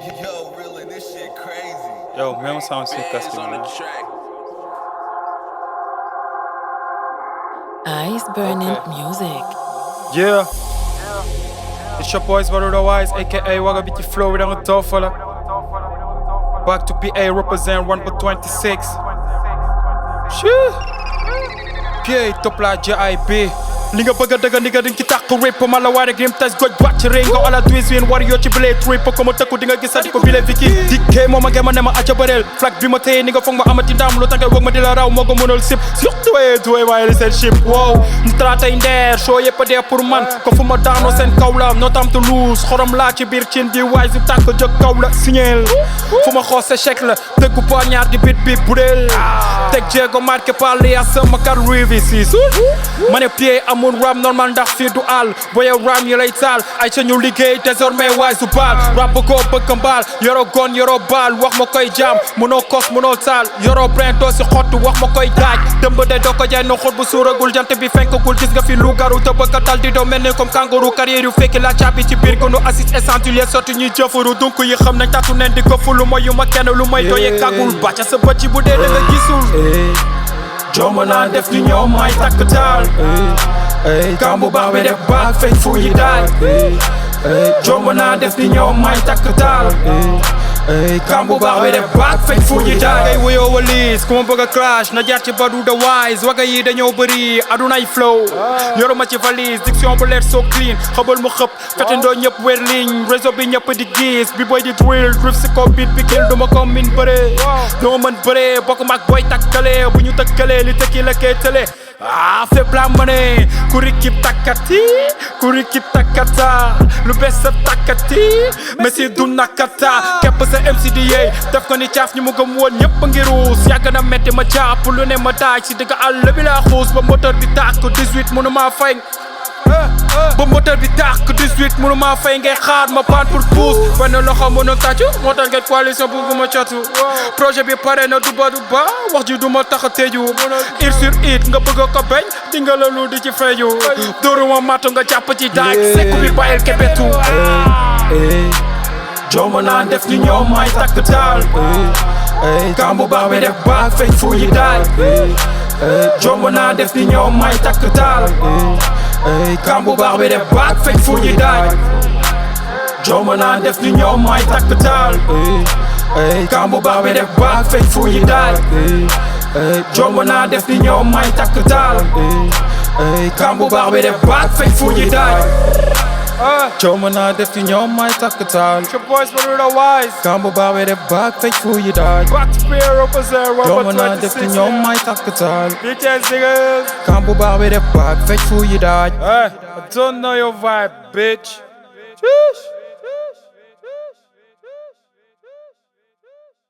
Yo, really, this shit crazy. Yo, mesmo sound sick assim, on the mano. track. Ice Burning Okay. Music. Yeah. It's your boys, Baruda Wise, aka Wagabiti Flow, with a tough fella. Back to PA, represent 1 for 26. Shit. PA, top la JIB. Li nga bëgg a dëgg nigga dinga ci tàq rip ma la waare grim tas goj wàcc rey nga ala twis win war yoo ci bilee trip ko ma tëkku di nga gis ko bile viki dikkee moo ma ngema ne ma aca bëreel flag bi ma téye ni nga foog ma amati ndam lu tax nga wëg ma di la raw moo ko mënul sip surtout duwee waaye li seen ship wow ñu traatay ndeer show yëpp a dee pour man ko fu ma daanoo seen kaw la no time to lose xorom laa ci biir cin di waay si tàkk jóg kaw la signeel fu ma xoos sa chèque la dëggu poignard di bit bi budeel teg jéego marqué par li a sama kar rivi si ma ne pied amul ram normal ndax fii du àll boo yow ram yi lay taal ay ca ñu liggéey désormais waay su baal rap ko bëgg mbaal yoroo gon yoroo baal wax ma koy jaam munoo kos munoo taal yoroo brin doo si xottu wax ma koy daaj dëmb de doo ko jaay no xut bu suuragul jant bi fenkagul gis nga fi lu garu te bëgg a tal di doo mel ni comme kangourou carrière yu fekki la caabi ci biir gënu assist essentiel sotti ñuy jëfaru donc yi xam nañ tatu nen di ko fu lu may yu ma kenn lu may doyee kagul bàcca sa bët ci bu dee da nga gisul jomb naa def ni ñoom may takk taal kambu baax bi def baag feeñ fu yi daay jomb naa def ni ñoom may takk taal kambu baax bi def baag feeñ fu yi daay ngay wuyoo walis ku ma bëgg a clash na jaar ci Baruda Wise waga yi dañoo bëri adunay flow yoruma ci valise diction bu leer so clean xabal mu xëpp fetendoo ñëpp wér ligne réseau bi ñëpp di gis bi boy di drill drift si ko beat bi kill duma ko min bëree duma mën bëree bokk mag boy takkale bu ñu tëkkalee li tëkki la kee tële fépp la mëne ku rikib takkati ku rikib takkata lu bees sa takkati messi du nakata képp sa MC di yeey def ko ni caaf ñi mu gëm woon ñëpp ngi ruus yàgg na metti ma jàpp lu ne ma daaj si digg àll bi la xuus ba moteur bi tàkk 18 mënu maa fay ba moteur bi tàkk 18 mënu maa fay ngay xaar ma paan pour pousse benn loxo mënu tàccu moo tax ngeen coalition bugguma catu projet bi pare na du ba wax ji du ma tax a tëju ir sur it nga bëgg ko bañ di nga la lu di ci feeju dóoruma matu nga jàpp ci daaj sekku bi bàyyil kebetu jomb naa def ni ñoom may takk taal kambu baax bi def baag feeñ fu yi daay jomb naa def ni ñoom may takk taal kambu baax bi def baag feeñ fu yi daay jomb naa def ni ñoom may takk taal kambu baax bi def baag feeñ fu yi daay jomb naa def ni ñoom may takk taal kambu baax bi def baag feeñ fu yi daay jomb naa def ni ñoom may takk taal Your boys Baruda Wise. kambu baax bi def baag feeñ fu yi daay Back to PA represent 1 jomb for naa def ni 26. ñoom may takk taal Bitches niggas. kambu baax bi def baag feeñ fu yi daay I don't know your vibe, bitch.